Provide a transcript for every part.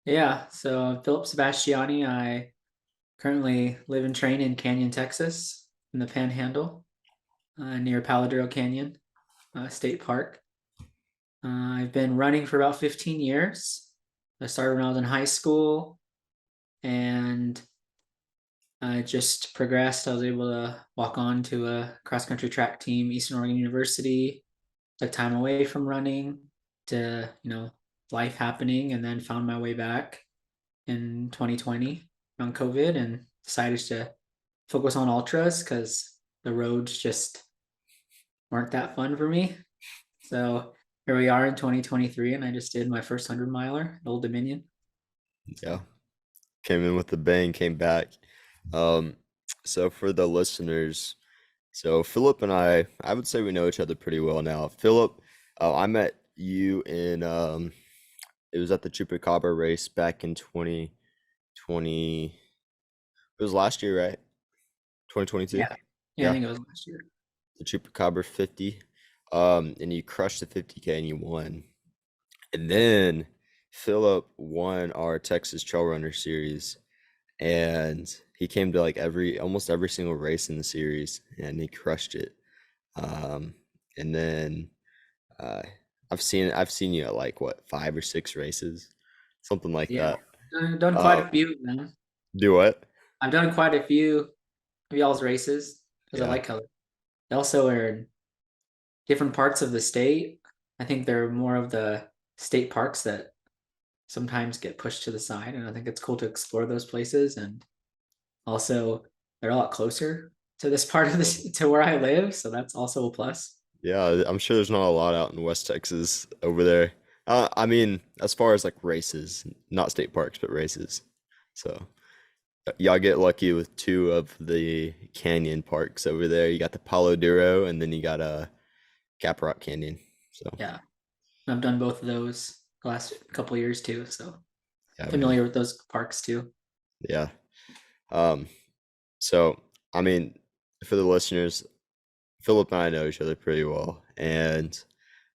Yeah, so I'm Philip Sebastiani. I currently live and train in Canyon, Texas, in the Panhandle, near Paladero Canyon State Park. I've been running for about 15 years. I started when I was in high school, and I just progressed. I was able to walk on to a cross country track team, Eastern Oregon University. Took time away from running to, life happening, and then found my way back in 2020 around COVID and decided to focus on ultras because the roads just weren't that fun for me. So here we are in 2023, and I just did my first 100 miler at Old Dominion. Yeah, came in with the bang, came back. Um, so for the listeners, so Philip and I would say we know each other pretty well now. Philip, I met you in it was at the Chupacabra race back in 2020. It was last year, right? 2022. Yeah. Yeah, I Yeah, think it was last year. the Chupacabra 50. And you crushed the 50K and you won. And then Philip won our Texas Trail Runner series, and he came to like almost every single race in the series, and he crushed it. Um, and then uh, I've seen you at like what 5 or 6 races, something like Yeah. that. I've done quite Uh, a few of them. do what? I've done quite a few of y'all's races because I Yeah, like how they also are in different parts of the state. I think they're more of the state parks that sometimes get pushed to the side, and I think it's cool to explore those places. And also, they're a lot closer to this part of this to where I live, so that's also a plus. yeah. I'm sure there's not a lot out in West Texas over there. I mean, as far as like races, not state parks, but races. So. Y'all get lucky with two of the canyon parks over there. You got the Palo Duro, and then you got Caprock Canyon. So Yeah, I've done both of those the last couple of years too, so yeah, man. familiar with those parks too. Yeah. Um. So I mean, for the listeners, Philip and I know each other pretty well, and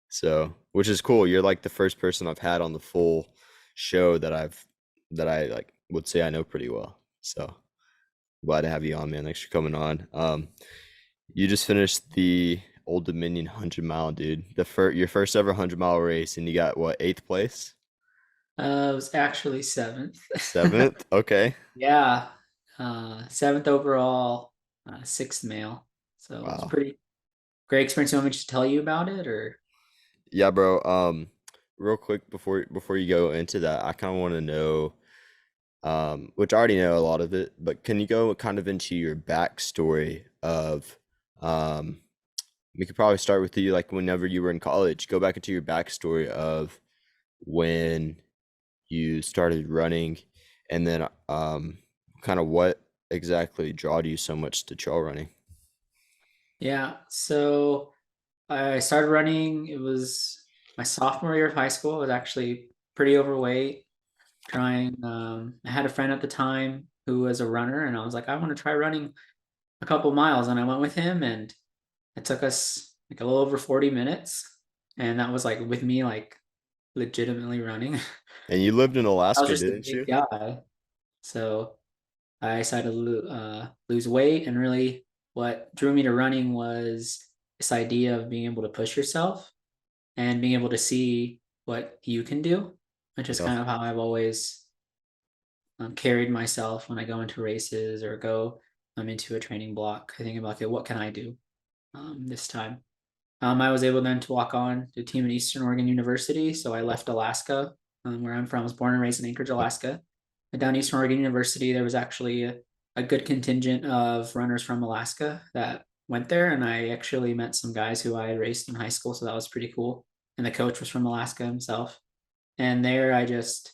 so which is cool. You're like the first person I've had on the full show that I like would say I know pretty well. So glad to have you on, man. Thanks for coming on. You just finished the Old Dominion 100 mile, dude. Your first ever 100 mile race, and you got what, eighth place? It was actually seventh. Seventh? Okay. Yeah, seventh overall, sixth male. So it's Wow. pretty great experience. You want me to tell you about it, or Yeah, bro. Real quick before you go into that, I kind of want to know, which I already know a lot of it, but can you go kind of into your backstory of, um, we could probably start with you like whenever you were in college. Go back into your backstory of when you started running, and then kind of what exactly drawed you so much to trail running. yeah. So I started running. It was my sophomore year of high school. I was actually pretty overweight. Trying. I had a friend at the time who was a runner, and I was like, I want to try running a couple miles, and I went with him, and it took us like a little over 40 minutes, and that was like with me like legitimately running. And you lived in I was Alaska, just a didn't big you? guy, so I decided to lose weight, and really what drew me to running was this idea of being able to push yourself and being able to see what you can do, which is Yeah. kind of how I've always carried myself when I go into races or go into a training block. I think about, okay, what can I do this time? I was able then to walk on to a team at Eastern Oregon University. So I left Alaska, where I'm from. I was born and raised in Anchorage, Alaska. And down Eastern Oregon University, there was actually a good contingent of runners from Alaska that went there. And I actually met some guys who I had raced in high school. So that was pretty cool. And the coach was from Alaska himself. And there I just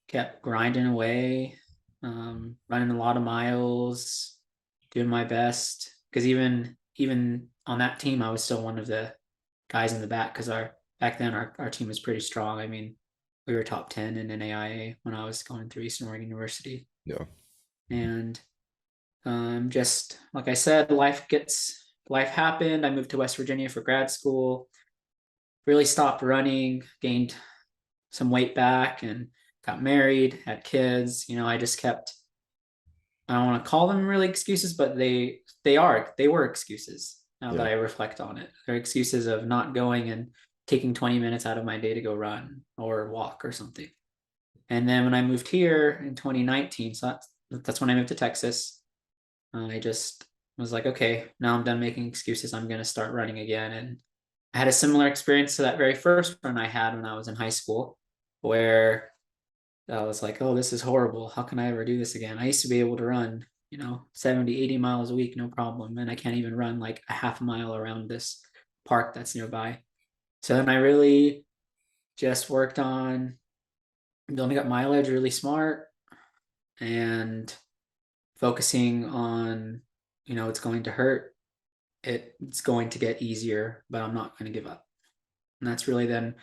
kept grinding away, running a lot of miles, doing my best. Because even on that team, I was still one of the guys in the back because our back then our team was pretty strong. I mean, we were top 10 in NAIA when I was going through Eastern Oregon University. Yeah. And just like I said, life happened. I moved to West Virginia for grad school, really stopped running, gained some weight back, and got married, had kids. I just kept, I don't want to call them really excuses, but they were excuses now that Yeah. I reflect on it. They're excuses of not going and taking 20 minutes out of my day to go run or walk or something. And then when I moved here in 2019, so that's when I moved to Texas. I just was like, okay, now I'm done making excuses. I'm going to start running again. And I had a similar experience to that very first run I had when I was in high school, where I was like, oh, this is horrible. How can I ever do this again? I used to be able to run, 70, 80 miles a week, no problem. And I can't even run like a half a mile around this park that's nearby. So then I really just worked on building up mileage really smart and focusing on, it's going to hurt. It's going to get easier, but I'm not going to give up. And that's really then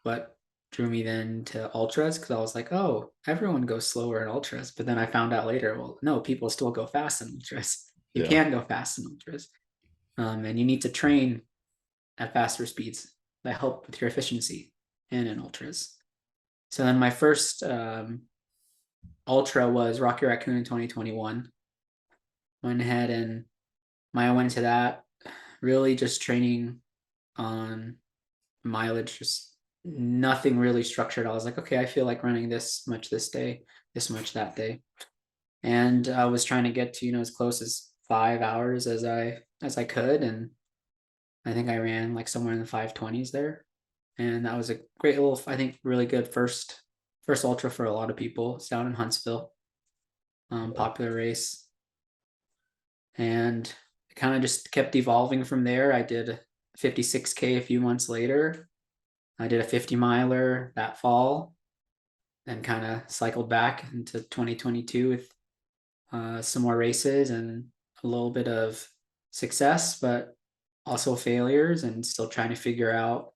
what drew me then to ultras, because I was like, oh, everyone goes slower in ultras. But then I found out later, well, no, people still go fast in ultras. You Yeah. can go fast in ultras. And you need to train at faster speeds that help with your efficiency and in ultras. So then my first ultra was Rocky Raccoon in 2021. Went ahead and I went into that really just training on mileage, just nothing really structured. I was like, okay, I feel like running this much this day, this much that day. And I was trying to get to, as close as 5 hours as I could. And I think I ran like somewhere in the 520s there. And that was a great little, I think, really good first ultra for a lot of people. It's down in Huntsville, Yeah. popular race. And it kind of just kept evolving from there. I did 56K a few months later. I did a 50 miler that fall, then kind of cycled back into 2022 with some more races and a little bit of success, but also failures, and still trying to figure out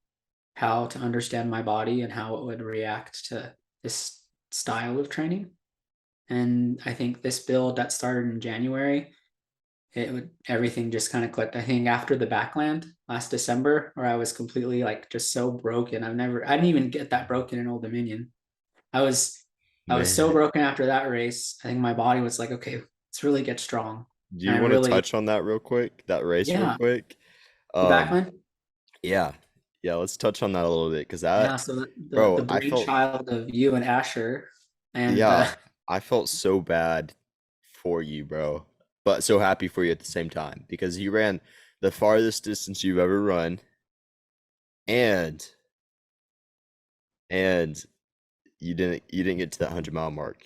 how to understand my body and how it would react to this style of training. And I think this build that started in January, everything just kind of clicked. I think after the backland last December, where I was completely like just so broken. I didn't even get that broken in Old Dominion. I was I was so Man, broken after that race. I think my body was like, okay, let's really get strong. do And you I want to really, touch on that real quick? That race real yeah, quick? the Um, backland. yeah. Yeah, let's touch on that a little bit because that, Yeah, so the bro, I felt, brainchild of you and Asher, and yeah, I felt so bad for you, bro, but so happy for you at the same time because you ran the farthest distance you've ever run, and and you didn't get to that 100-mile mark.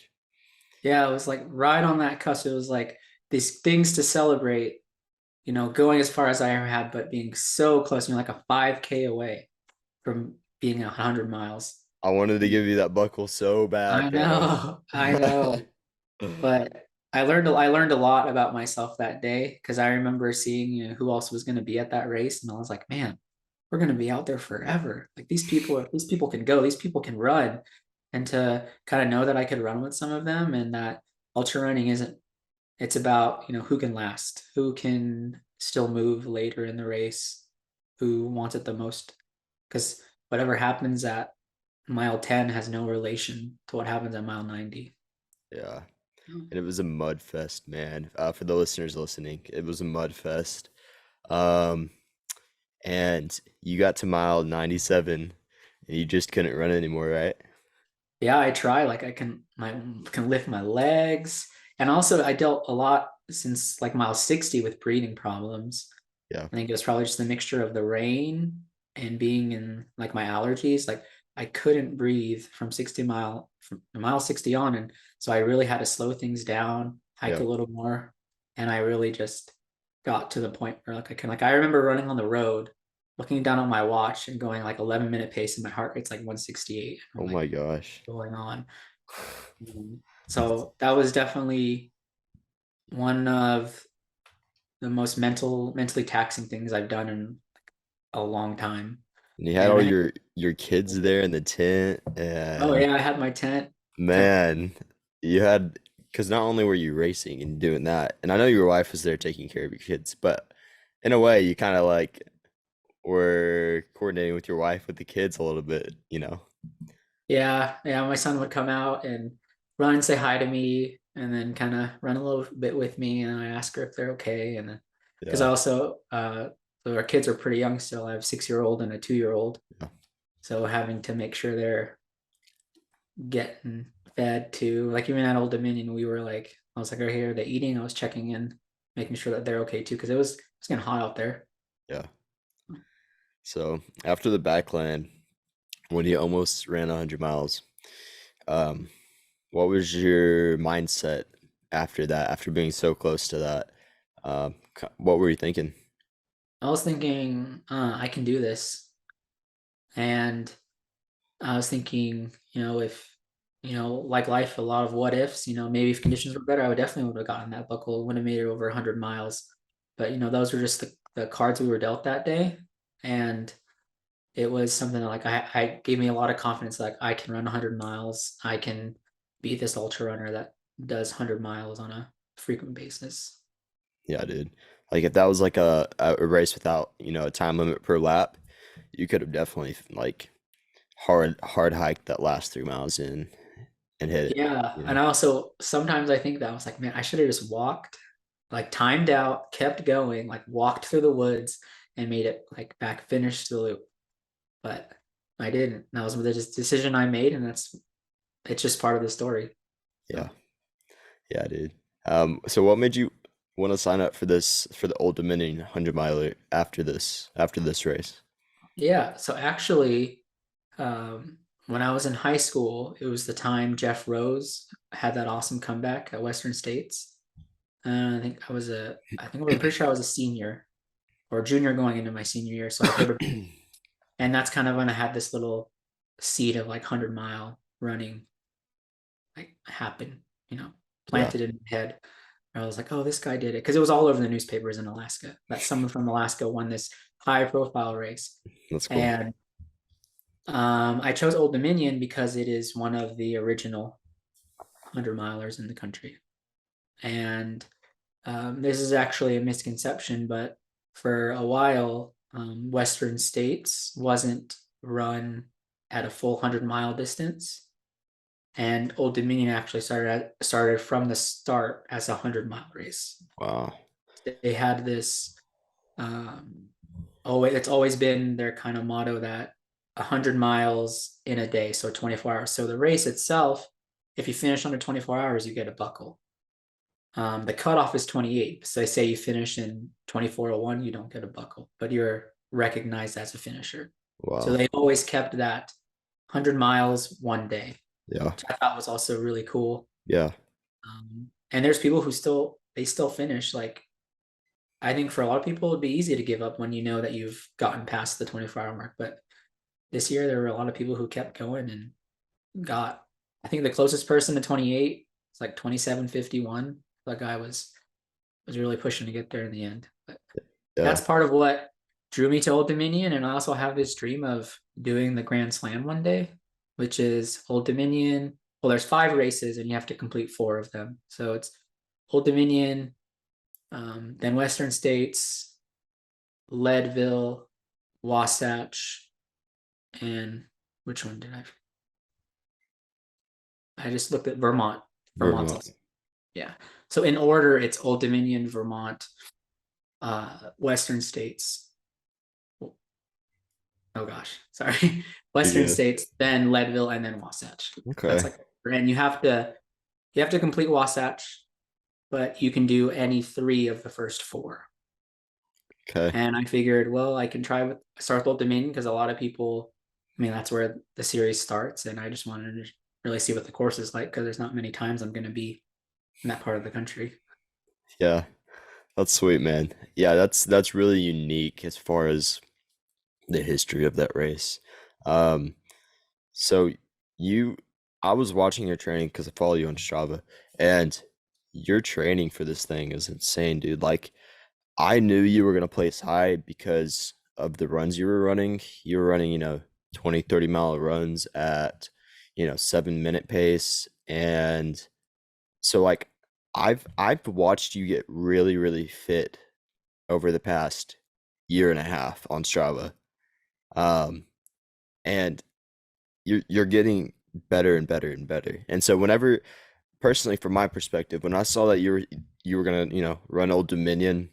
yeah, it was like right on that cusp. It was like these things to celebrate, going as far as I ever had, but being so close. Like a 5K away from being 100 miles. I wanted to give you that buckle so I bad, bro. know, I know. But I learned a lot about myself that day, because I remember seeing, who else was going to be at that race, and I was like, man, we're going to be out there forever. Like these people can go, these people can run, and to kind of know that I could run with some of them, and that ultra running isn't. It's about, who can last, who can still move later in the race, who wants it the most, because whatever happens at mile 10 has no relation to what happens at mile 90. Yeah. And it was a mud fest, man. For the listeners listening, it was a mud fest. Um, and you got to mile 97 and you just couldn't run anymore, right? Yeah, I try. Like I can lift my legs, and also I dealt a lot since like mile 60 with breathing problems. Yeah. I think it was probably just the mixture of the rain and being in like my allergies. Like I couldn't breathe from mile 60 on, and so I really had to slow things down, hike Yeah. a little more, and I really just got to the point where I remember running on the road, looking down at my watch and going like 11-minute pace, and my heart rate's like 168. I'm Oh like, my gosh. going on. So that was definitely one of the most mentally taxing things I've done in a long time. And you had And all I think, your kids there in the tent, oh and yeah, I had my tent. man, you had because not only were you racing and doing that, and I know your wife was there taking care of your kids, but in a way, you kind of like were coordinating with your wife with the kids a little bit, you know? Yeah, yeah, my son would come out and run and say hi to me and then kind of run a little bit with me and I ask her if they're okay and then because I Yeah, also so our kids are pretty young still. I have a 6-year-old and a 2-year-old. yeah, So having to make sure they're getting fed too. Like even at Old Dominion, we were like, I was like, right here, they eating. I was checking in, making sure that they're okay too, because it was getting hot out there. yeah. So after the backland, when you almost ran 100 miles, um, what was your mindset after that? After being so close to that, what were you thinking? I was thinking, I can do this, and I was thinking, if like life, a lot of what ifs. Maybe if conditions were better, I would definitely would have gotten that buckle, would have made it over 100 miles. But those were just the cards we were dealt that day, and it was something that like I gave me a lot of confidence. Like I can run 100 miles. I can be this ultra runner that does 100 miles on a frequent basis. Yeah, dude. Like if that was like a race without, a time limit per lap, you could have definitely like hard hiked that last 3 miles in and hit it, Yeah, you and know. I also sometimes I think that I was like, man, I should have just walked, like timed out, kept going, like walked through the woods and made it like back, finished the loop. But I didn't. That was the decision I made, and it's just part of the story. Yeah. So Yeah, dude. So what made you want to sign up for the Old Dominion 100 miler after this race? yeah, so actually, um, when I was in high school, it was the time Jeff Rose had that awesome comeback at Western States. I think I'm pretty sure I was a senior or junior going into my senior year. So I heard of, and that's kind of when I had this little seed of like 100-mile running like happen, Yeah, planted in my head. I was like, oh, this guy did it. Because it was all over the newspapers in Alaska that someone from Alaska won this high profile race. that's cool. And I chose Old Dominion because it is one of the original 100 milers in the country. And this is actually a misconception, but for a while, Western States wasn't run at a full 100-mile distance. And Old Dominion actually started from the start as a 100-mile race. Wow. They had this it's always been their kind of motto that 100 miles in a day, so 24 hours. So the race itself, if you finish under 24 hours, you get a buckle. The cutoff is 28. So they say you finish in 24:01, you don't get a buckle, but you're recognized as a finisher. So Wow. they always kept that 100 miles one day, Yeah. which I thought was also really cool. Yeah. And there's people who still finish. Like I think for a lot of people, it'd be easy to give up when you know that you've gotten past the 24-hour mark. But this year, there were a lot of people who kept going and got, I think the closest person to 28 is like 27:51. That guy was really pushing to get there in the end. But Yeah. that's part of what drew me to Old Dominion. And I also have this dream of doing the Grand Slam one day, which is Old Dominion. Well, there's 5 races and you have to complete 4 of them. So it's Old Dominion, then Western States, Leadville, Wasatch, and which one did I just looked at Vermont. Vermont's Vermont. also, yeah. So in order, it's Old Dominion, Vermont, Western States. Oh gosh, sorry. You're Western good. States, then Leadville, and then Wasatch. That's Okay. like, and you have to complete Wasatch, but you can do any 3 of the first 4. Okay. And I figured, well, I can try with start with Old Dominion because a lot of people, I mean, that's where the series starts, and I just wanted to really see what the course is like because there's not many times I'm going to be in that part of the country. Yeah. That's sweet, man. Yeah, that's really unique as far as the history of that race. Um, so you, I was watching your training because I follow you on Strava, and your training for this thing is insane, dude. Like, I knew you were gonna place high because of the runs you were running. You were running, 20, 30 mile runs at, 7 minute pace. And so like I've watched you get really, really fit over the past year and a half on Strava. Um, and you're getting better and better and better. And so whenever, personally, from my perspective, when I saw that you were gonna, run Old Dominion,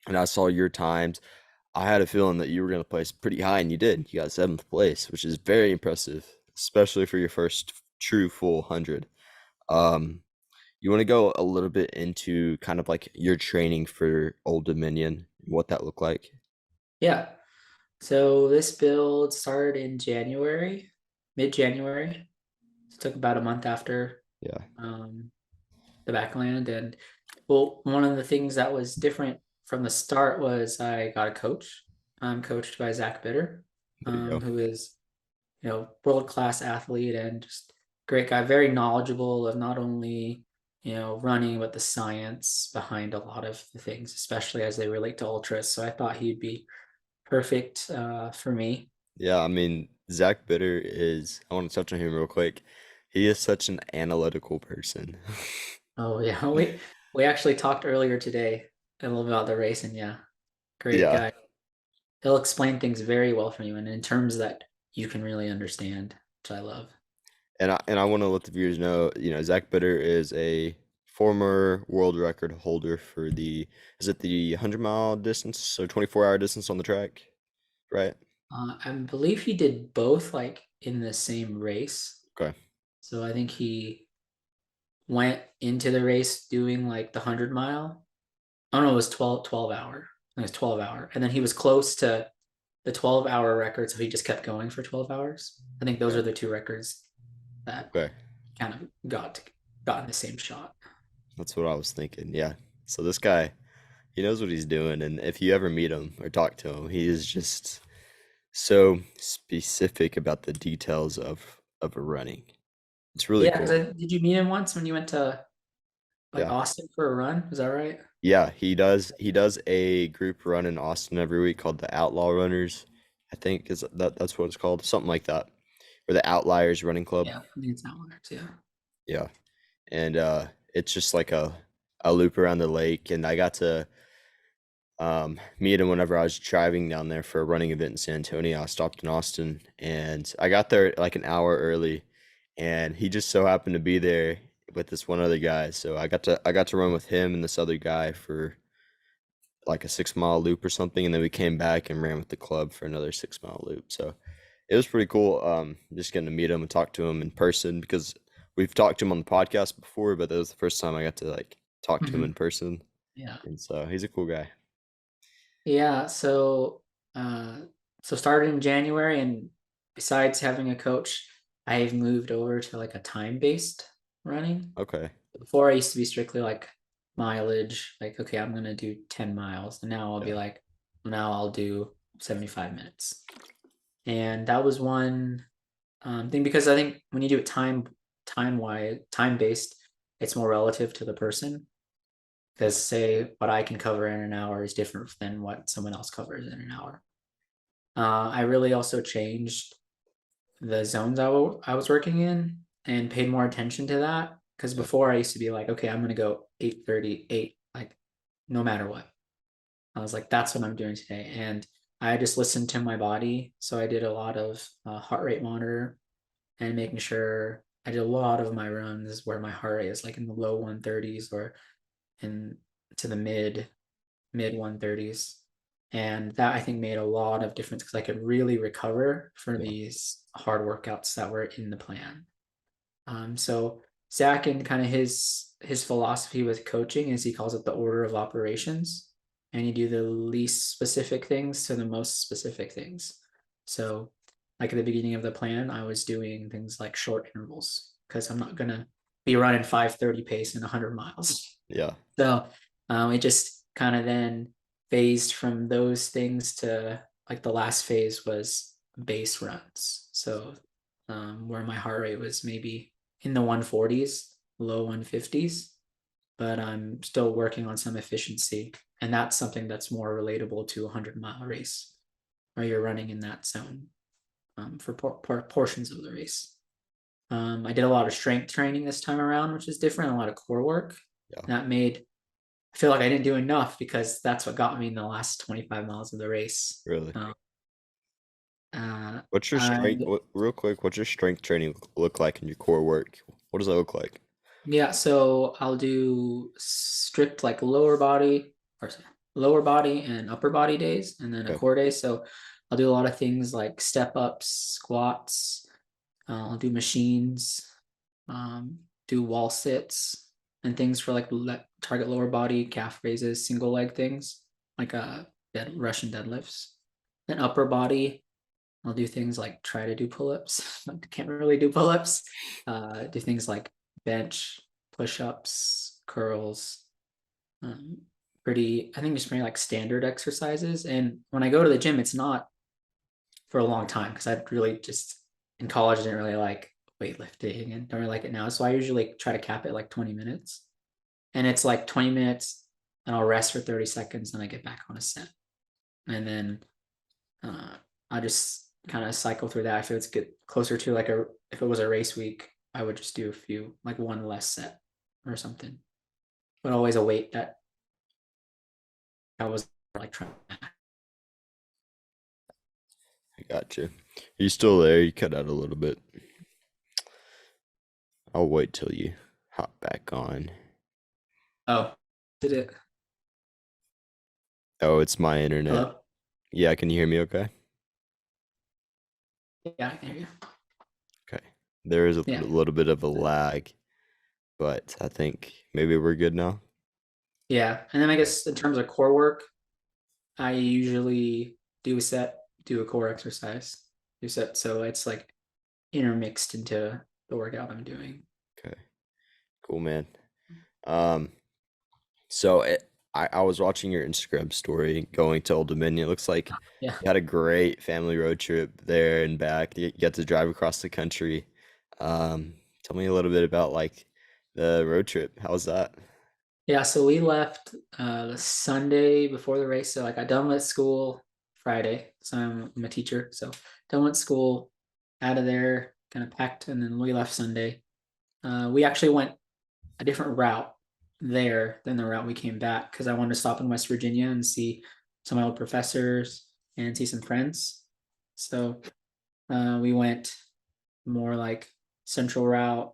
and I saw your times, I had a feeling that you were gonna place pretty high, and you did. You got seventh place, which is very impressive, especially for your first true full 100. Um, you want to go a little bit into kind of like your training for Old Dominion, what that looked like? Yeah. So this build started in January, mid-January. It took about a month after Yeah, um, the backland. And well, one of the things that was different from the start was I got a coach. I'm coached by Zach Bitter, there you go. who is, world-class athlete and just great guy, very knowledgeable of not only, running, but the science behind a lot of the things, especially as they relate to ultras. So I thought he'd be perfect for me. Yeah, I mean, Zach Bitter is, I want to touch on him real quick. He is such an analytical person. Oh yeah, we actually talked earlier today a little bit about the race, and yeah, great Yeah. guy. He'll explain things very well for you, and in terms that you can really understand, which I love. And I want to let the viewers know, Zach Bitter is a former world record holder for is it the 100-mile distance? So 24-hour distance on the track, right? I believe he did both like in the same race. Okay. So I think he went into the race doing like the 100 mile. Oh no, it was 12 hour. I think it was 12 hour. And then he was close to the 12-hour record. So he just kept going for 12 hours. I think those Okay. are the two records that Okay. kind of got in the same shot. That's what I was thinking. Yeah. So this guy, he knows what he's doing, and if you ever meet him or talk to him, he is just so specific about the details of a running. It's really Yeah, because cool. did you meet him once when you went to like Yeah. Austin for a run? Is that right? Yeah, he does a group run in Austin every week called the Outlaw Runners. I think is that's what it's called, something like that. Or the Outliers Running Club. Yeah, I think it's Outliers. Yeah. Yeah. And it's just like a loop around the lake, and I got to meet him whenever I was driving down there for a running event in San Antonio. I stopped in Austin, and I got there like an hour early, and he just so happened to be there with this one other guy. So I got to run with him and this other guy for like a 6 mile loop or something, and then we came back and ran with the club for another 6 mile loop. So it was pretty cool. Just getting to meet him and talk to him in person, because we've talked to him on the podcast before, but that was the first time I got to like talk to him in Mhm. person. Yeah. And so he's a cool guy. Yeah. Uh, so started in January, and besides having a coach, I've moved over to like a time-based running. Okay. Before I used to be strictly like mileage, like, okay, I'm gonna do 10 miles. And now I'll be Yeah. like, now I'll do 75 minutes. And that was one thing, because I think when you do it time based, it's more relative to the person. Yeah. Because say what I can cover in an hour is different than what someone else covers in an hour. I really also changed the zones I was working in and paid more attention to that. Because Yeah. before I used to be like, okay, I'm gonna go 8:38, like no matter what. I was like, that's what I'm doing today, and I just listened to my body. So I did a lot of heart rate monitor and making sure I did a lot of my runs where my heart rate is like in the low 130s or in to the mid 130s. And that I think made a lot of difference because I could really recover for Yeah. these hard workouts that were in the plan. So Zach, and kind of his philosophy with coaching is he calls it the order of operations, and you do the least specific things to the most specific things. So, like at the beginning of the plan, I was doing things like short intervals because I'm not gonna be running 5:30 pace in 100 miles. Yeah. So, it just kind of then phased from those things to like the last phase was base runs. So, where my heart rate was maybe in the 140s, low 150s, but I'm still working on some efficiency. And that's something that's more relatable to a 100-mile race where you're running in that zone for portions of the race. I did a lot of strength training this time around, which is different, a lot of core work. Yeah. That made I feel like I didn't do enough because that's what got me in the last 25 miles of the race. Really. Um, What's your I strength? Real quick, what's your strength training look like in your core work? What does that look like? Yeah, so I'll do strict like lower body or lower body and upper body days, and then a Okay. core day. So I'll do a lot of things like step ups, squats. I'll do machines, do wall sits, and things for like target lower body, calf raises, single leg things like Russian deadlifts. Then upper body, I'll do things like try to do pull-ups. Can't really do pull-ups. Do things like bench, push-ups, curls. Um, I think just pretty like standard exercises. And when I go to the gym, it's not for a long time because I really just in college didn't really like weightlifting and don't really like it now. So I usually try to cap it like 20 minutes. And it's like 20 minutes and I'll rest for 30 seconds and I get back on a set. And then uh, I just kind of cycle through that. If it's get closer to like if it was a race week, I would just do a few, like one less set or something. But always a weight that I was like trying. I got you. Are you still there? You cut out a little bit. I'll wait till you hop back on. Oh, did it? Oh, it's my internet. Hello? Yeah, can you hear me okay? Yeah, I can hear you. Okay. There is a Yeah. little bit of a lag, but I think maybe we're good now. Yeah. And then I Okay. guess in terms of core work, I usually do a set, do a core exercise, do set. So it's like intermixed into the workout I'm doing. Okay. Cool, man. Um, so I was watching your Instagram story going to Old Dominion. It looks like Yeah. you had a great family road trip there and back. You got to drive across the country. Tell me a little bit about like the road trip. How was that? Yeah. So we left the Sunday before the race. So I got done with school Friday. So I'm a teacher. So done with school, out of there, kind of packed, and then we left Sunday. We actually went a different route there than the route we came back because I wanted to stop in West Virginia and see some of my old professors and see some friends. So we went more like central route,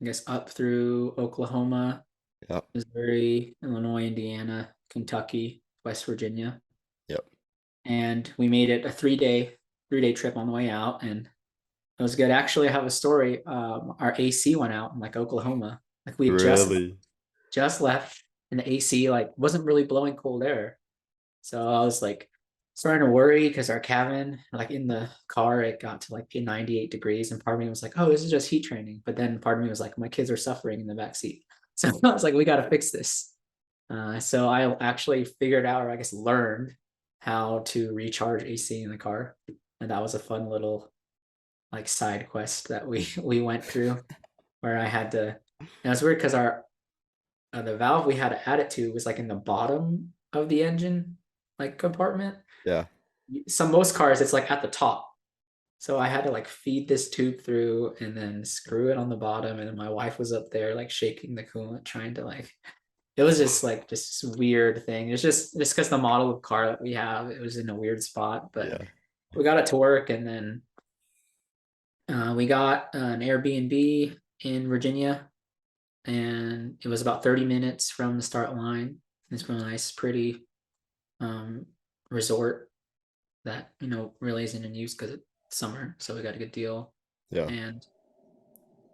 I guess up through Oklahoma, Yep. Missouri, Illinois, Indiana, Kentucky, West Virginia, Yep. and we made it a 3-day trip on the way out, and it was good. Actually, I have a story. Our AC went out in like Oklahoma. Like we Really? just left and the AC like wasn't really blowing cold air. So I was like starting to worry because our cabin, like in the car, it got to like 98 degrees. And part of me was like, oh, this is just heat training. But then part of me was like, my kids are suffering in the back seat. So I was like, we got to fix this. So I actually figured out, or I guess learned how to recharge AC in the car. And that was a fun little like side quest that we went through where I had to. And it was weird because our the valve we had to add it to was like in the bottom of the engine like compartment. Yeah. Some most cars it's like at the top. So I had to like feed this tube through and then screw it on the bottom. And then my wife was up there like shaking the coolant, trying to like it was just like just this weird thing. It's just because the model of car that we have, it was in a weird spot, but Yeah. we got it to work and then we got an Airbnb in Virginia and it was about 30 minutes from the start line. It's really nice, pretty um, resort that really isn't in use because it's summer, so we got a good deal. Yeah. And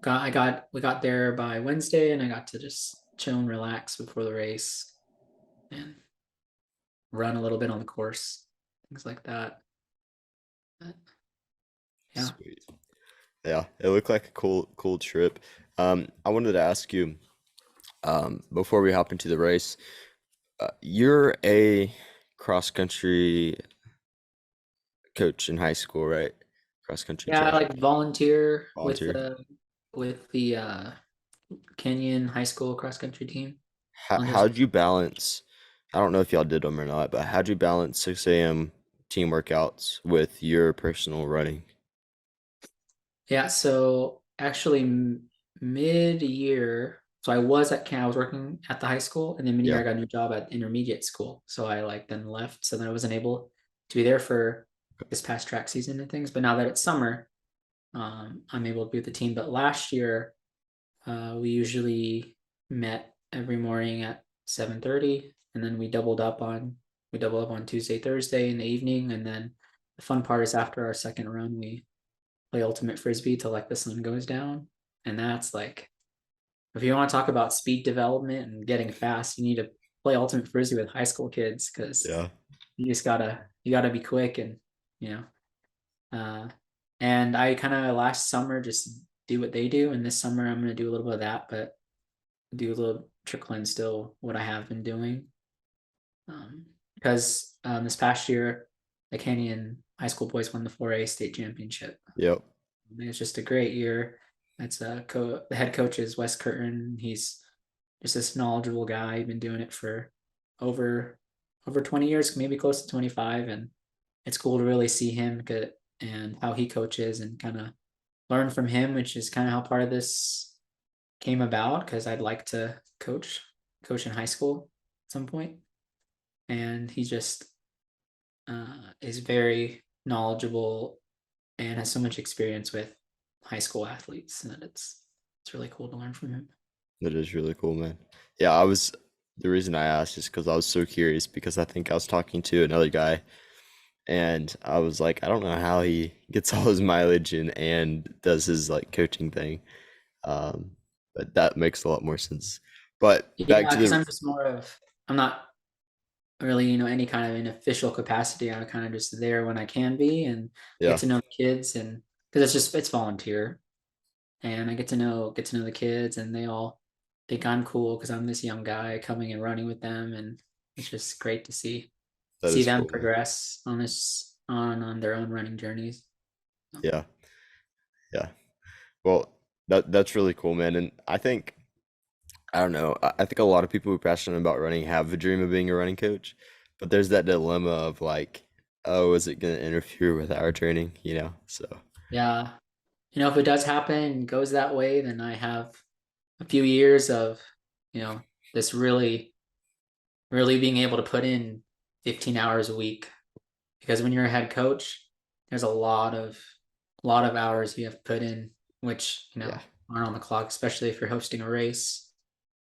we got there by Wednesday, and I got to just chill and relax before the race and run a little bit on the course, things like that. But, yeah, Sweet. Yeah. It looked like a cool trip. I wanted to ask you, before we hop into the race, you're a cross country coach in high school, right? Cross country yeah. I track like volunteer volunteer. with the Kenyan high school cross country team. Volunteers. How'd you balance? I don't know if y'all did them or not, but how'd you balance 6 a.m. team workouts with your personal running? Yeah, so actually mid-year, so I was working at the high school, and then mid-year Yeah. I got a new job at intermediate school. So I like then left, so then I wasn't able to be there for this past track season and things. But now that it's summer, I'm able to be with the team. But last year, we usually met every morning at 7:30, and then we double up on Tuesday, Thursday in the evening, and then the fun part is after our second run, we play ultimate frisbee till like the sun goes down, and that's like if you want to talk about speed development and getting fast, you need to play ultimate frisbee with high school kids because Yeah. you gotta be quick and you know uh and I kind of last summer just do what they do, and this summer I'm gonna do a little bit of that, but do a little trickling still what I have been doing. Because this past year, the Canyon High School boys won the 4A state championship. Yep. It was just a great year. It's the head coach is Wes Curtin. He's just this knowledgeable guy. He's been doing it for over over 20 years, maybe close to 25, and it's cool to really see him get and how he coaches and kind of learn from him, which is kind of how part of this came about because I'd like to coach in high school at some point, and he just is very knowledgeable and has so much experience with high school athletes that it's really cool to learn from him. That is really cool, man. Yeah, I was the reason I asked is because I was so curious because I think I was talking to another guy and I was like, I don't know how he gets all his mileage in and does his like coaching thing. Um, but that makes a lot more sense. But back Yeah, to because the I'm not really any kind of an official capacity. I'm kind of just there when I can be, and I get yeah, to know the kids, and because it's volunteer, and I get to know the kids, and they all think I'm cool because I'm this young guy coming and running with them, and it's just great to that see is them cool, man. progress on their own running journeys. Yeah, yeah. Well, that's really cool, man. And I think I don't know. I think a lot of people who are passionate about running have a dream of being a running coach, but there's that dilemma of like, oh, is it going to interfere with our training? You know? So Yeah, if it does happen, goes that way, then I have a few years of this really being able to put in 15 hours a week, because when you're a head coach, there's a lot of hours you have to put in, which yeah, aren't on the clock, especially if you're hosting a race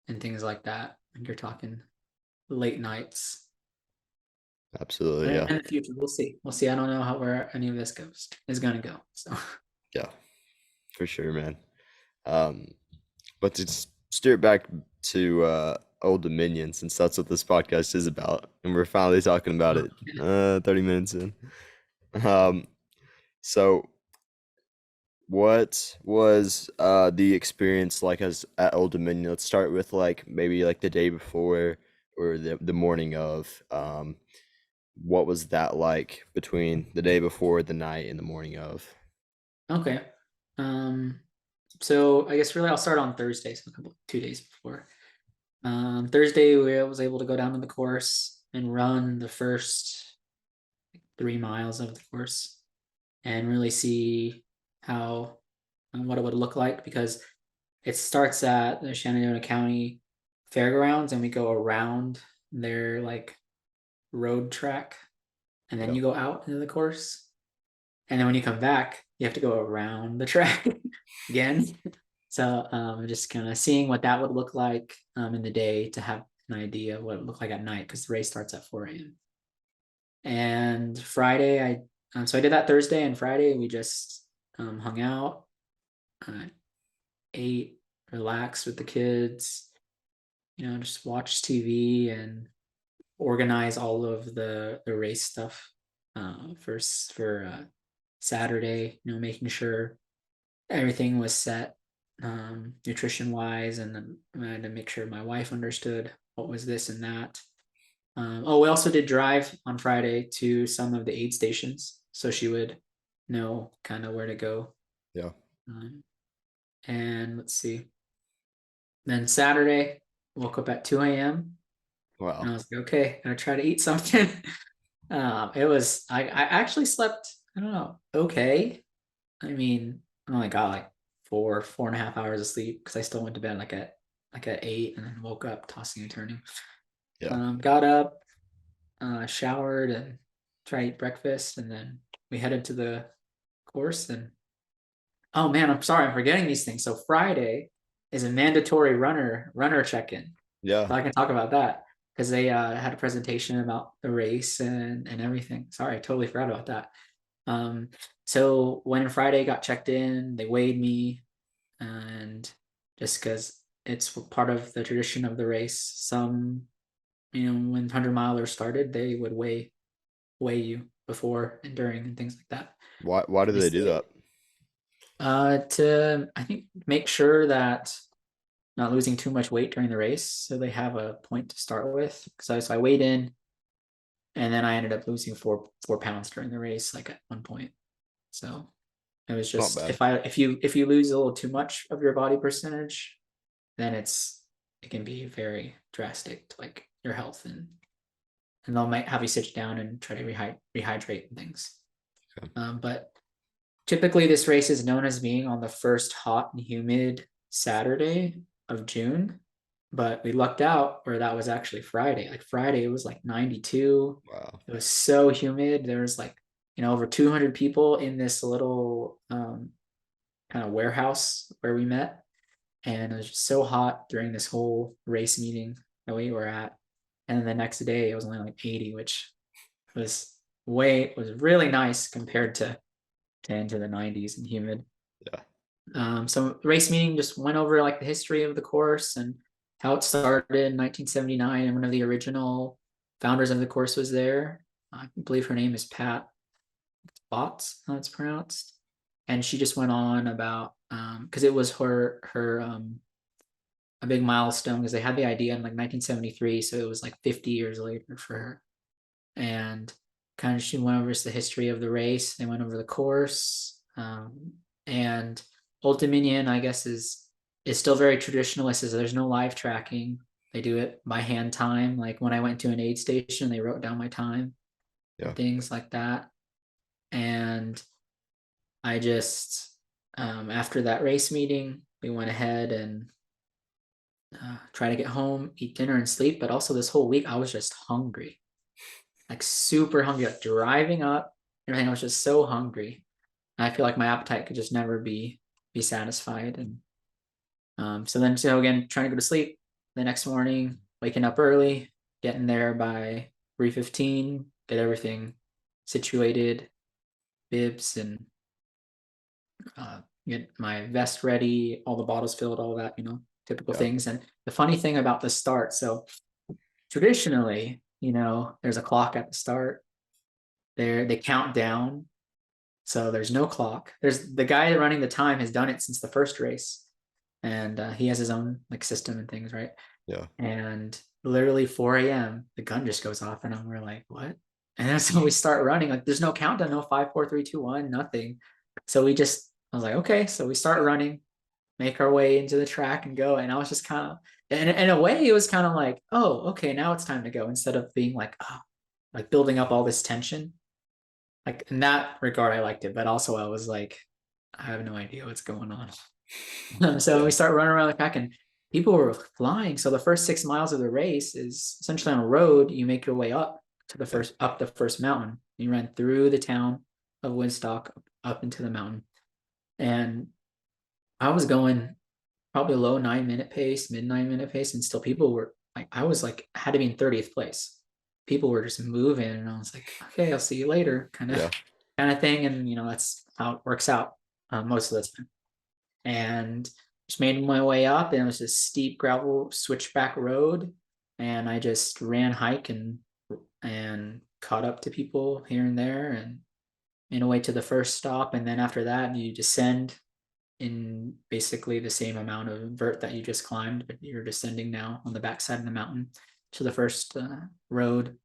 and things like that. Like you're talking late nights. absolutely, And yeah, in the future, we'll see. I don't know how where any of this goes is going to go, so yeah, for sure, man. Um, but to steer it back to Old Dominion, since that's what this podcast is about, and we're finally talking about it. 30 minutes in. Um, so what was the experience like as at Old Dominion? Let's start with like maybe like the day before or the morning of. What was that like between the day before, the night, and the morning of? okay. um so I guess really I'll start on Thursday, so 2 days before. Thursday, I was able to go down to the course and run the first 3 miles of the course and really see how what it would look like, because it starts at the Shenandoah County Fairgrounds and we go around their like road track, and then Yeah, you go out into the course, and then when you come back you have to go around the track again. So just kind of seeing what that would look like in the day to have an idea of what it would look like at night, because the race starts at 4 a.m. And Friday, so I did that Thursday, and Friday we just hung out, uh, ate, relaxed with the kids, just watch TV and organize all of the race stuff for Saturday. Making sure everything was set nutrition wise, and then I had to make sure my wife understood what was this and that. We also did drive on Friday to some of the aid stations, so she would know kind of where to go. yeah. Um, and let's see. Then Saturday, woke up at 2 a.m. and Wow. I was like, okay, gonna try to eat something. I actually slept, I don't know, okay. I mean, I only got like 4.5 hours of sleep because I still went to bed like at 8 and then woke up tossing and turning. Yeah. Got up, showered and tried to eat breakfast, and then we headed to the course. And oh man, I'm sorry, I'm forgetting these things. So Friday is a mandatory runner check-in. Yeah. So I can talk about that because they had a presentation about the race and everything. Sorry, I totally forgot about that. Um, so when Friday got checked in, they weighed me, and just because it's part of the tradition of the race, some, when 100 milers started, they would weigh you before and during and things like that. Why do They they do say that? to, I think, make sure that not losing too much weight during the race. So they have a point to start with. So I weighed in, and then I ended up losing four pounds during the race, like at one point. So it was Not just, bad. if you lose a little too much of your body percentage, then it can be very drastic to like your health, and they'll might have you sit down and try to rehydrate and things. Okay. But typically this race is known as being on the first hot and humid Saturday of June, but we lucked out where that was actually Friday. Like Friday, it was like 92. Wow. It was so humid. There was like, over 200 people in this little kind of warehouse where we met. And it was just so hot during this whole race meeting that we were at. And then the next day it was only like 80, which was was really nice compared to into the 90s and humid. Yeah. So race meeting just went over like the history of the course and how it started in 1979, and one of the original founders of the course was there. I believe her name is Pat Bots, how it's pronounced. And she just went on about because it was her a big milestone because they had the idea in like 1973, so it was like 50 years later for her. And kind of she went over the history of the race. They went over the course, and Old Dominion, I guess, is still very traditionalist. Is there's no live tracking. They do it by hand time. Like when I went to an aid station, they wrote down my time Yeah. and things like that. And I just after that race meeting, we went ahead and try to get home, eat dinner, and sleep. But also this whole week, I was just hungry, like super hungry. Like driving up, and everything, I was just so hungry. I feel like my appetite could just never be satisfied. And so again, trying to go to sleep. The next morning, waking up early, getting there by 3:15, get everything situated, bibs, and get my vest ready, all the bottles filled, all that, typical Yeah. things. And the funny thing about the start, so traditionally, there's a clock at the start. They count down. So there's no clock. There's the guy running the time has done it since the first race, and he has his own like system and things, right? Yeah. And literally 4 a.m. the gun just goes off, and we're like, what? And then so we start running. Like there's no countdown, no 5, 4, 3, 2, 1, nothing. So I was like, okay. So we start running, make our way into the track and go. And I was just kind of, in a way, it was kind of like, oh, okay, now it's time to go, instead of being like, oh, like building up all this tension. Like in that regard, I liked it, but also I was like, I have no idea what's going on. So Yeah. we start running around the track, and people were flying. So the first 6 miles of the race is essentially on a road. You make your way Yeah. up the first mountain. You run through the town of Woodstock up into the mountain. And I was going probably low 9 minute pace, mid 9 minute pace, and still people were like, I was like, had to be in 30th place. People were just moving, and I was like, okay, I'll see you later, Yeah. kind of thing. And that's how it works out most of the time. And just made my way up, and it was this steep gravel switchback road, and I just ran hike and caught up to people here and there, and made a way to the first stop. And then after that, you descend in basically the same amount of vert that you just climbed, but you're descending now on the backside of the mountain to the first road.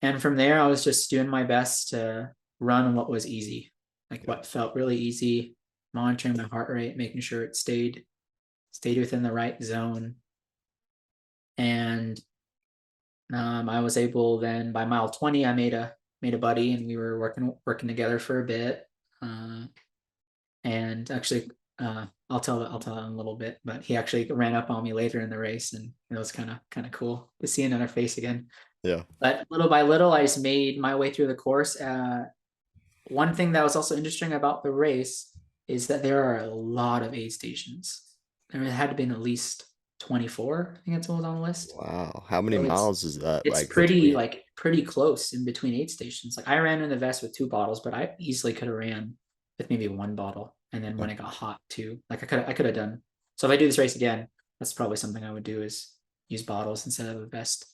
And from there, I was just doing my best to run what was easy, like Yeah. what felt really easy, monitoring my heart rate, making sure it stayed within the right zone. And I was able then by mile 20, I made a buddy, and we were working together for a bit. And actually, I'll tell him a little bit, but he actually ran up on me later in the race, and it was kind of cool to see another face again. Yeah. But little by little, I just made my way through the course. one thing that was also interesting about the race is that there are a lot of aid stations. There had to be at least 24. I think that's what was on the list. Wow. How many So miles is that it's like pretty between? like pretty close in between aid stations. Like I ran in the vest with 2 bottles, but I easily could have ran with maybe 1 bottle. And then Uh, when it got hot too, like I could have done. So if I do this race again, that's probably something I would do is use bottles instead of a vest.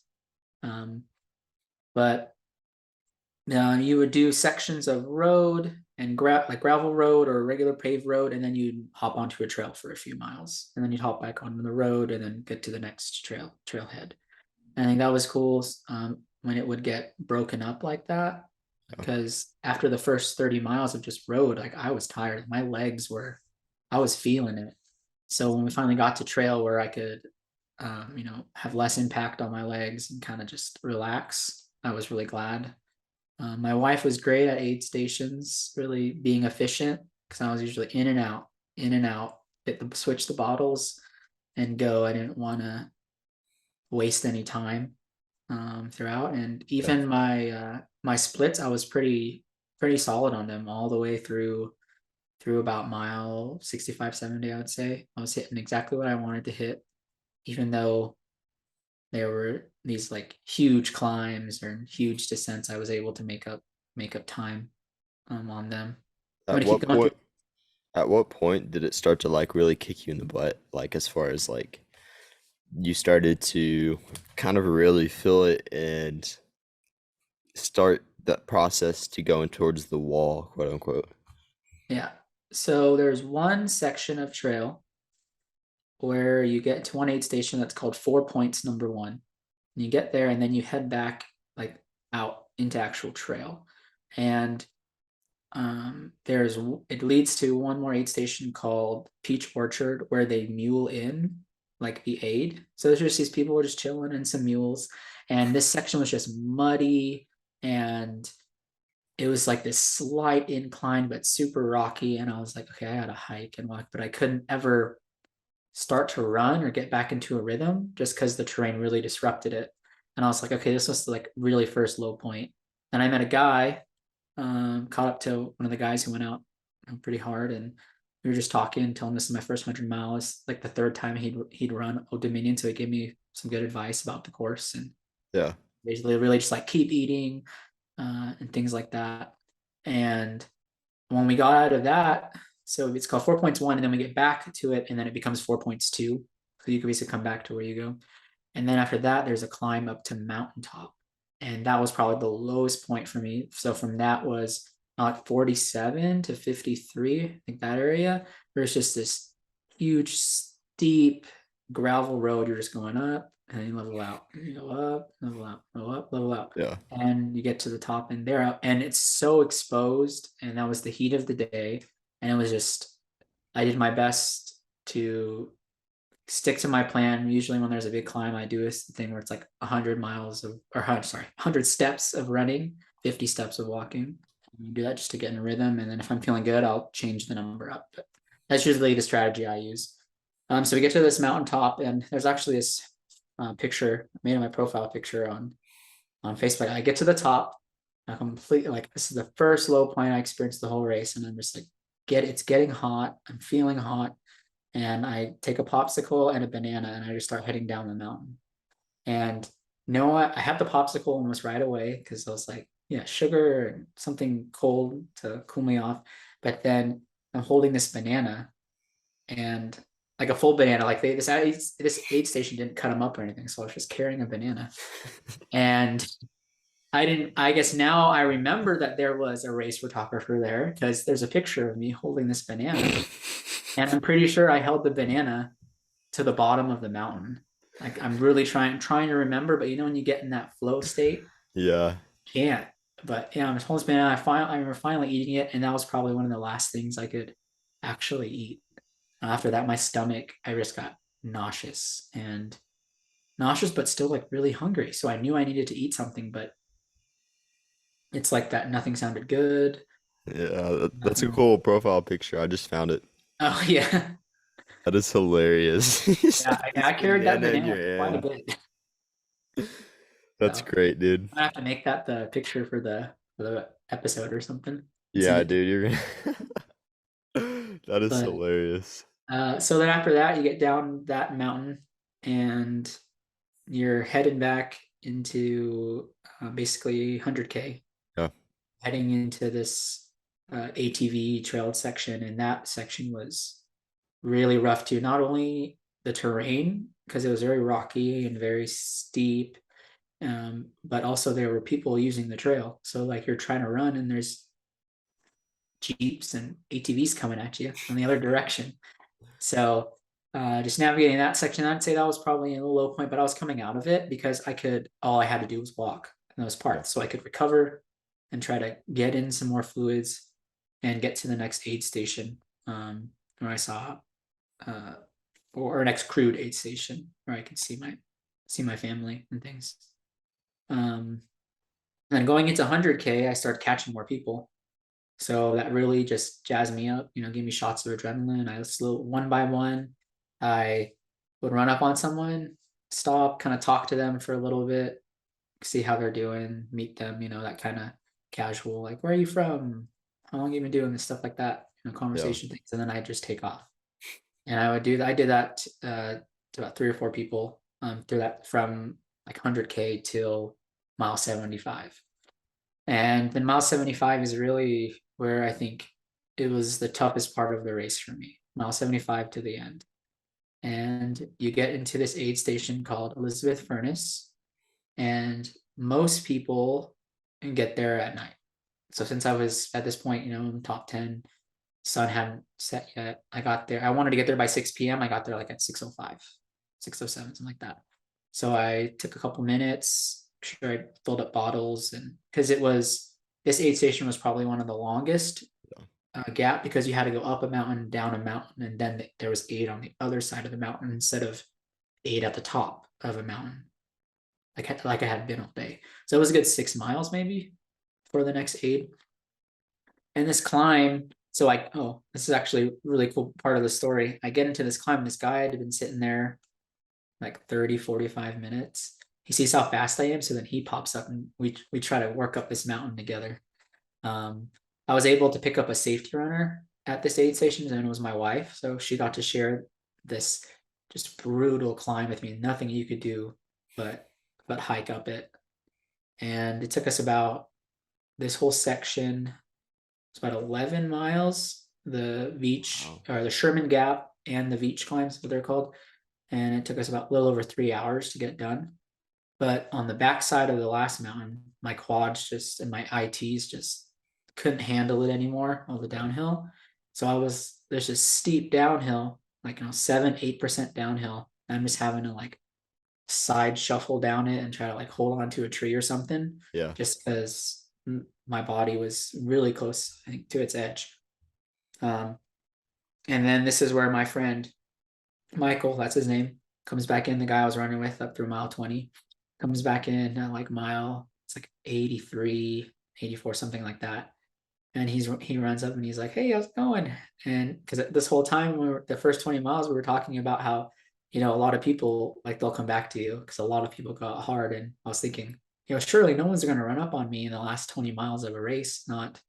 Um, but you would do sections of road and like gravel road or regular paved road, and then you'd hop onto a trail for a few miles, and then you'd hop back onto the road, and then get to the next trailhead. I think that was cool when it would get broken up like that, uh, because after the first 30 miles of just road, like I was tired. My legs were, I was feeling it. So when we finally got to trail where I could, have less impact on my legs and kind of just relax, I was really glad. My wife was great at aid stations, really being efficient because I was usually in and out, switch the bottles and go. I didn't want to waste any time throughout. And yeah. even my splits, I was pretty solid on them all the way through about mile 65, 70, I would say. I was hitting exactly what I wanted to hit, even though there were these like huge climbs or huge descents. I was able to make up time on them. I'm At gonna keep what going point? through. At what point did it start to like really kick you in the butt? Like as far as like you started to kind of really feel it and start that process to going towards the wall, quote unquote. Yeah. So there's one section of trail where you get to one aid station that's called 4 Points number one. And you get there and then you head back like out into actual trail. And there's it leads to one more aid station called Peach Orchard where they mule in like the aid. So there's just these people who are just chilling and some mules. And this section was just muddy and it was like this slight incline but super rocky. And I was like, okay, I gotta hike and walk, but I couldn't ever start to run or get back into a rhythm just because the terrain really disrupted it. And I was like, okay, this was like really first low point. And I met a guy, caught up to one of the guys who went out pretty hard, and we were just talking, telling this is my first 100 miles, like the third time he'd run Old Dominion, so he gave me some good advice about the course and Yeah. basically really just like keep eating and things like that. And when we got out of that, so it's called 4 points one, and then we get back to it, and then it becomes 4 points two. So you can basically come back to where you go. And then after that, there's a climb up to mountaintop. And that was probably the lowest point for me. So from that was like 47 to 53, I think that area. There's just this huge, steep gravel road. You're just going up and then you level out. And you go up, level out, go up, level out. Yeah. And you get to the top and there. And it's so exposed. And that was the heat of the day. And it was just, I did my best to stick to my plan. Usually when there's a big climb, I do this thing where it's like 100 miles of, or sorry, 100 steps of running, 50 steps of walking. And do that just to get in a rhythm. And then if I'm feeling good, I'll change the number up. But that's usually the strategy I use. So we get to this mountaintop, and there's actually this picture made of my profile picture on Facebook. I get to the top. I completely like this is the first low point I experienced the whole race, and I'm just like, it's getting hot. I'm feeling hot, and I take a popsicle and a banana and I just start heading down the mountain. And you know what? I have the popsicle almost right away because I was like, yeah, sugar and something cold to cool me off. But then I'm holding this banana and like a full banana, like this aid station didn't cut them up or anything, so I was just carrying a banana. And I didn't. I guess now I remember that there was a race photographer there because there's a picture of me holding this banana, and I'm pretty sure I held the banana to the bottom of the mountain. Like I'm really trying to remember, but when you get in that flow state, Yeah. can't. But yeah, I'm holding this banana. I remember finally eating it, and that was probably one of the last things I could actually eat. After that, my stomach, I just got nauseous, but still like really hungry. So I knew I needed to eat something, but it's like that nothing sounded good. Yeah. That's a Nothing. cool profile picture. I just found it. Oh yeah. That is hilarious. You just Yeah, have I this carried that banana in banana your for quite a hand. bit. That's So great, dude. I have to make that the picture for the episode or something. Yeah, dude, you're gonna that is But hilarious. so then after that, you get down that mountain and you're heading back into basically 100K, Yeah, heading into this ATV trailed section. And that section was really rough too. Not only the terrain, because it was very rocky and very steep, but also there were people using the trail. So like you're trying to run and there's Jeeps and ATVs coming at you from the other direction. So just navigating that section, I'd say that was probably a low point, but I was coming out of it because all I had to do was walk in those yeah, parts. So I could recover and try to get in some more fluids and get to the next aid station, where I saw, uh, or next crude aid station where I could see my family and things. Um, and going into 100K, I started catching more people. So that really just jazzed me up, gave me shots of adrenaline. I slow one by one. I would run up on someone, stop, kind of talk to them for a little bit, see how they're doing, meet them, that kind of casual, like, where are you from? How long have you been doing this stuff like that, yeah. conversation things. And then I just take off. And I did that to about 3 or 4 people through that from like 100K till mile 75. And then mile 75 is really where I think it was the toughest part of the race for me. Mile 75 to the end. And you get into this aid station called Elizabeth Furnace, and most people get there at night. So since I was at this point, in the top 10, sun hadn't set yet. I got there. I wanted to get there by 6 p.m. I got there like at 6:05, 6:07, something like that. So I took a couple minutes, sure I filled up bottles, and because this aid station was probably one of the longest Yeah. gap, because you had to go up a mountain, down a mountain, and then there was aid on the other side of the mountain instead of aid at the top of a mountain, like I had been all day. So it was a good 6 miles maybe for the next aid. And this climb, so this is actually a really cool part of the story. I get into this climb, this guy had been sitting there like 30, 45 minutes. He sees how fast I am, so then he pops up and we try to work up this mountain together. Um, I was able to pick up a safety runner at this aid station, and it was my wife, so she got to share this just brutal climb with me. Nothing you could do but hike up it. And it took us about this whole section. It's about 11 miles. The Veach, Wow. or the Sherman Gap, and the Veach climbs, what they're called. And it took us about a little over 3 hours to get done. But on the backside of the last mountain, my quads and my ITs just couldn't handle it anymore, all the Yeah. downhill. So there's this steep downhill, like 7-8% downhill. I'm just having to like side shuffle down it and try to like hold on to a tree or something, Yeah. just because my body was really close, I think, to its edge. Um, and then this is where my friend Michael, that's his name, comes back in. The guy I was running with up through mile 20 comes back in at like mile, it's like 83, 84, something like that. And he runs up and he's like, "Hey, how's it going?" And because this whole time, the first 20 miles, we were talking about how, a lot of people, like, they'll come back to you because a lot of people got hard. And I was thinking, surely no one's going to run up on me in the last 20 miles of a race. Not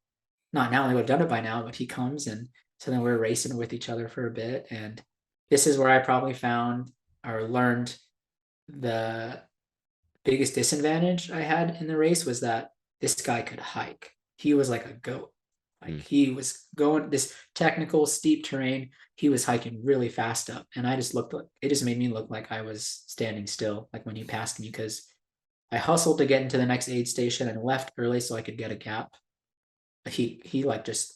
now. They would have done it by now, but he comes, and so then we're racing with each other for a bit. And this is where I probably found or learned the biggest disadvantage I had in the race was that this guy could hike. He was like a goat. Like Mm. he was going this technical steep terrain. He was hiking really fast up, and I just looked like it just made me look like I was standing still. Like when he passed me, because I hustled to get into the next aid station and left early so I could get a gap. He like just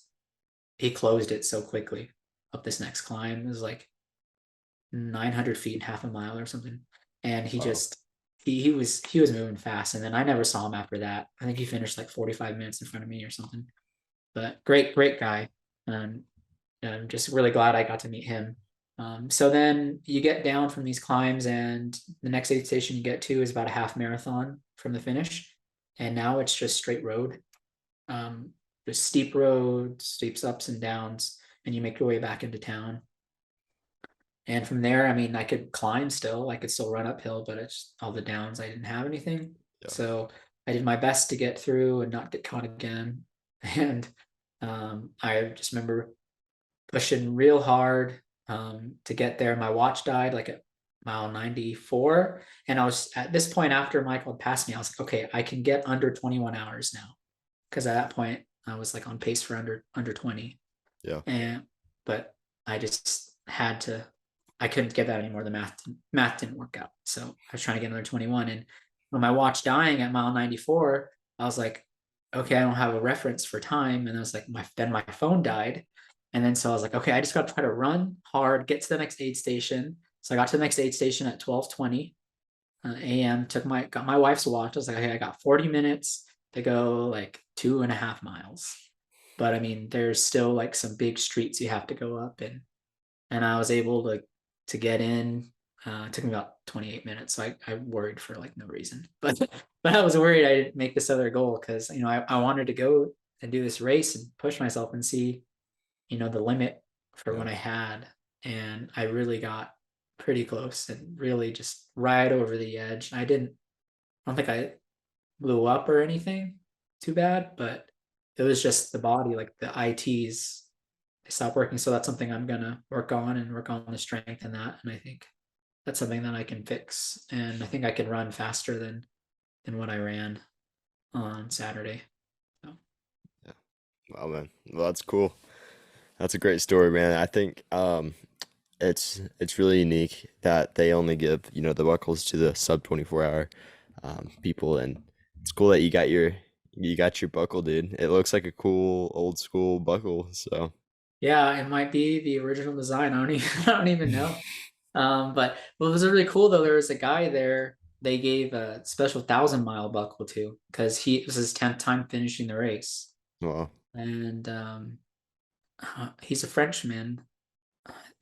he closed it so quickly up this next climb. It was like 900 feet in half a mile or something. And he Wow. just he was moving fast. And then I never saw him after that. I think he finished like 45 minutes in front of me or something. But great guy. Um, I'm just really glad I got to meet him. So then you get down from these climbs, and the next aid station you get to is about a half marathon from the finish. And now it's just straight road. Um, just steep roads, steep ups and downs, and you make your way back into town. And from there, I mean, I could climb still, I could still run uphill, but it's all the downs, I didn't have anything. Yeah. So I did my best to get through and not get caught again. And I just remember pushing real hard to get there. My watch died like at mile 94. And I was at this point after Michael had passed me, I was like, okay, I can get under 21 hours now. Because at that point I was like on pace for under 20. Yeah. And but I just had to, I couldn't get that anymore. The math didn't work out. So I was trying to get another 21. And when my watch dying at mile 94, I was like, okay, I don't have a reference for time. And I was like, my phone died. And then so I was like, okay, I just got to try to run hard, get to the next aid station. So I got to the next aid station at 12:20 a.m. Got my wife's watch. I was like, okay, I got 40 minutes to go like 2.5 miles. But I mean, there's still like some big streets you have to go up, and I was able to get in. It took me about 28 minutes. So I worried for like no reason. But I was worried I didn't make this other goal because I wanted to go and do this race and push myself and see, the limit for Yeah. what I had. And I really got pretty close and really just right over the edge. I don't think I blew up or anything too bad, but it was just the body, like the ITs, they stopped working. So that's something I'm gonna work on the strength in that. And I think that's something that I can fix. And I think I can run faster than what I ran on Saturday. So Yeah. Wow, man. Well, that's cool. That's a great story, man. I think it's really unique that they only give, the buckles to the sub 24-hour people, and it's cool that you got your buckle, dude. It looks like a cool old school buckle, so yeah, it might be the original design. I don't even I don't even know. But what was really cool though, there was a guy there they gave a special 1,000 mile buckle to because it was his 10th time finishing the race. well, And he's a Frenchman.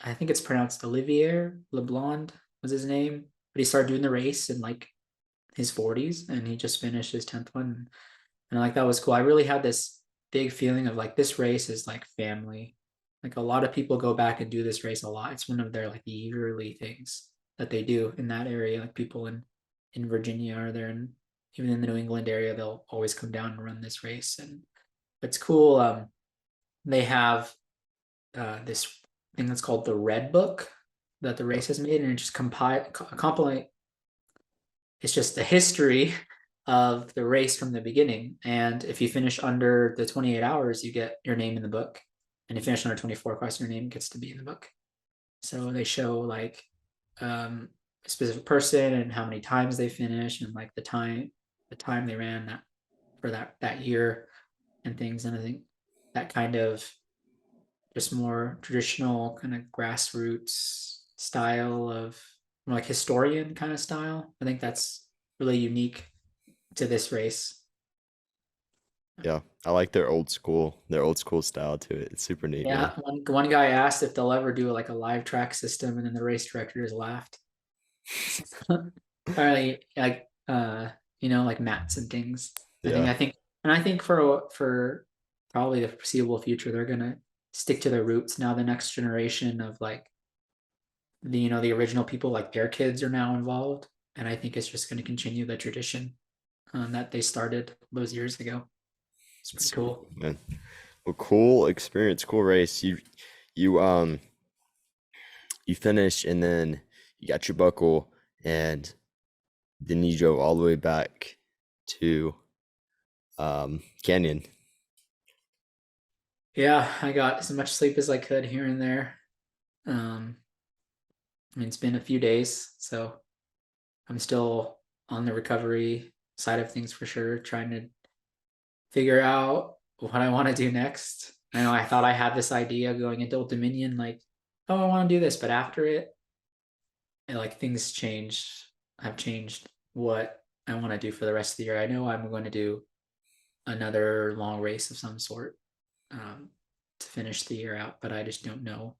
I think it's pronounced Olivier Leblond was his name. But he started doing the race in like his 40s and he just finished his 10th one. And like that was cool. I really had this big feeling of like this race is like family. Like a lot of people go back and do this race a lot. It's one of their like yearly things that they do in that area. Like people in Virginia are there, and even in the New England area, they'll always come down and run this race. And it's cool. They have this thing that's called the Red Book that the yeah, race has made, and it just compile it's just the history of the race from the beginning. And if you finish under the 28 hours, you get your name in the book. And if you finish under 24, of course, your name gets to be in the book. So they show like a specific person and how many times they finish and like the time they ran that for that year and things. And I think that kind of just more traditional kind of grassroots style of like historian kind of style. I think that's really unique to this race. yeah. I like their old school style to it. It's super neat, man. Yeah, one guy asked if they'll ever do like a live track system, and then the race director just laughed. Apparently, like like mats and things. I think Yeah, I think and I think for probably the foreseeable future, they're gonna stick to their roots. Now the next generation of like the original people, like their kids are now involved, and I think it's just going to continue the tradition that they started those years ago. It's it's pretty super cool. cool, man. Well, cool experience, cool race. You finished, and then you got your buckle, and then you drove all the way back to Canyon. Yeah, I got as much sleep as I could here and there. um I mean, it's been a few days, so I'm still on the recovery side of things for sure, trying to figure out what I want to do next. I know I thought I had this idea going into Old Dominion, like, oh, I want to do this, but after it, like things changed. Have changed what I want to do for the rest of the year. I know I'm going to do another long race of some sort to finish the year out, but I just don't know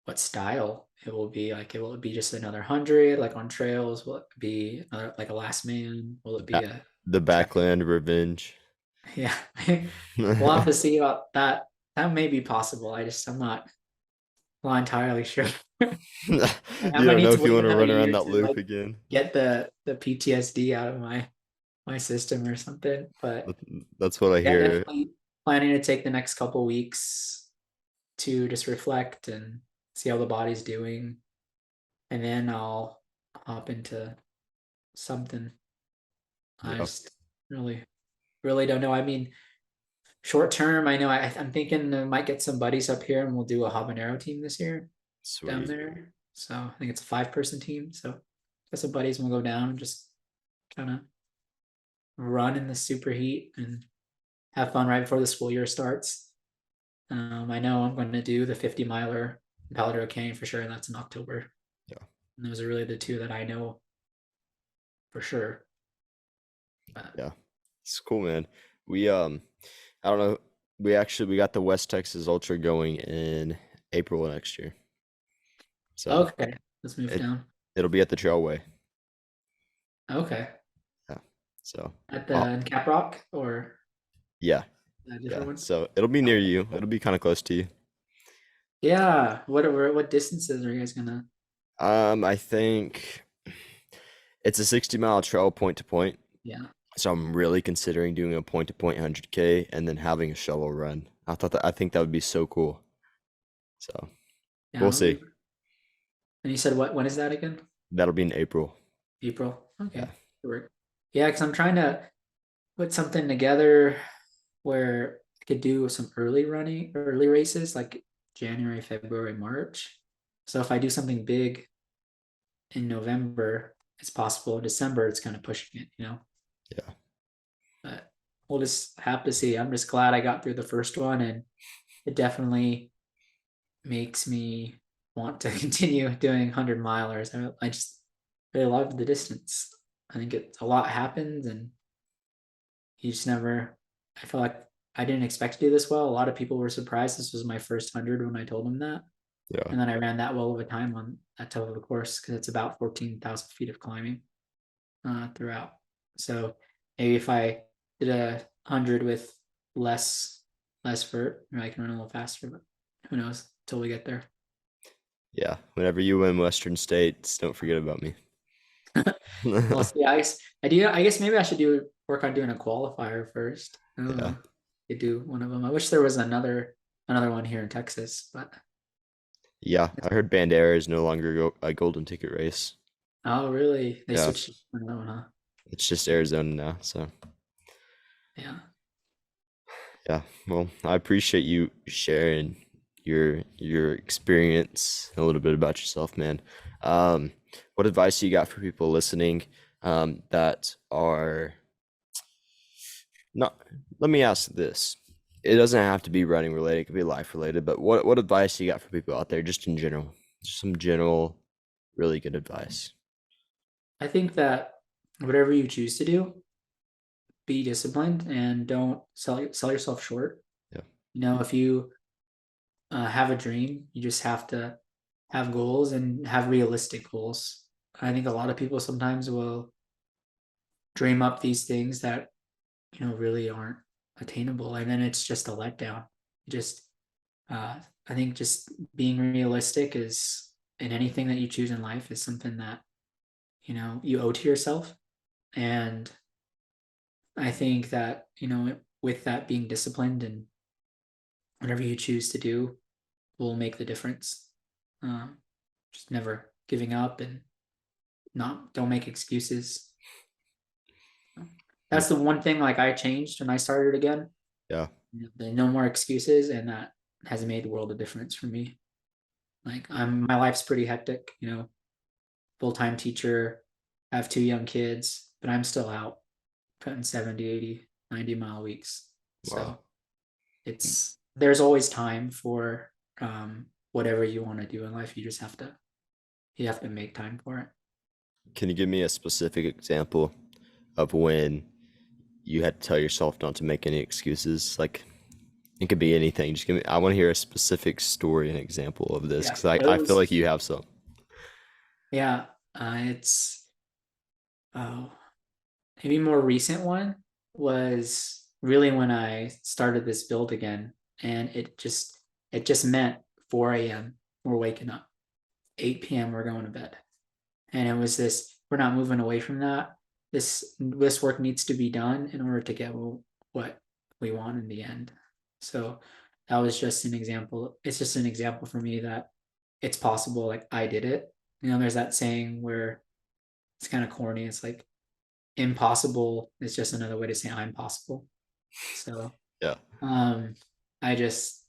what style it will be. Like, will it be just another 100, like on trails? Will it be another, like a last man? Will The it be back, a the track? Backland Revenge. Yeah, we'll have to see about that. That may be possible. I'm not entirely sure. I You might don't need know to if you wait want to another run around year that to loop like again. get the PTSD out of my system or something. But That's what I yeah, hear. definitely. planning to take the next couple weeks to just reflect and see how the body's doing, and then I'll hop into something. I Yeah, just really, really don't know. I mean, short term, I know I'm thinking I might get some buddies up here and we'll do a habanero team this year down sweet. there. So I think it's a 5-person team. So got some buddies and we'll go down and just kind of run in the super heat and have fun right before the school year starts. I know I'm going to do the 50 miler in Palo Duro Canyon for sure, and that's in October. Yeah, And those are really the two that I know for sure. But yeah, it's cool, man. We I don't know. We got the West Texas Ultra going in April next year, so okay, let's move it down. it'll be at the Trailway. Okay, Yeah, so at uh, the in Cap Rock or yeah, a yeah. different one. So it'll be near Okay. you. It'll be kind of close to you. Yeah. What distances are you guys gonna? I think it's a 60-mile trail point to point. Yeah. So I'm really considering doing a point to point 100K and then having a shovel run. I think that would be so cool. So Yeah. we'll see. And you said what? When is that again? That'll be in April. April. Yeah. Okay. Work. Yeah, because I'm trying to put something together where I could do some early races like January, February, March. So if I do something big in November, it's possible. December, it's kind of pushing it. Yeah. But we'll just have to see. I'm just glad I got through the first one, and it definitely makes me want to continue doing 100 milers. I just really love the distance. I think a lot happens, and you just never. I feel like I didn't expect to do this well. A lot of people were surprised. This was my first 100 when I told them that, Yeah. and then I ran that well of a time on that tough of a course because it's about 14,000 feet of climbing throughout. So maybe if I did 100 with less vert, I can run a little faster. But who knows until we get there. Yeah. Whenever you win Western States, don't forget about me. We'll see. I do. I guess maybe I should do work on doing a qualifier first. I don't Yeah. know. Could do one of them. I wish there was another one here in Texas, but Yeah. I heard Bandera is no longer a golden ticket race. oh really? They Yeah. switched to another one, huh? It's just Arizona now. So Yeah. yeah. Well, I appreciate you sharing your experience, a little bit about yourself, man. Um, what advice you got for people listening that are not, let me ask this. It doesn't have to be running related, it could be life related, but what advice you got for people out there just in general? Just some general really good advice. I think that whatever you choose to do, be disciplined and don't sell yourself short. Yeah. If you have a dream, you just have to have goals and have realistic goals. I think a lot of people sometimes will dream up these things that really aren't attainable, and then it's just a letdown. Just I think just being realistic is in anything that you choose in life is something that you owe to yourself. And I think that with that, being disciplined and whatever you choose to do will make the difference. um, just never giving up and not don't make excuses. Mm. That's the one thing like I changed when I started again. Yeah. No more excuses, and that has made the world of difference for me. Like my life's pretty hectic, full-time teacher, I have 2 young kids, but I'm still out putting 70, 80, 90-mile weeks. Wow. So there's always time for whatever you want to do in life. You have to make time for it. Can you give me a specific example of when you had to tell yourself not to make any excuses? Like it could be anything. Just give me, I want to hear a specific story and example of this Yeah. because I feel like you have some. Yeah. It's oh maybe more recent one was really when I started this build again, and it just meant 4 a.m. we're waking up, 8 p.m. we're going to bed, and it was this we're not moving away from that. This work needs to be done in order to get what we want in the end. So that was just an example. It's just an example for me that it's possible. Like I did it. There's that saying where it's kind of corny. It's like impossible is just another way to say I'm possible. So Yeah. um, I just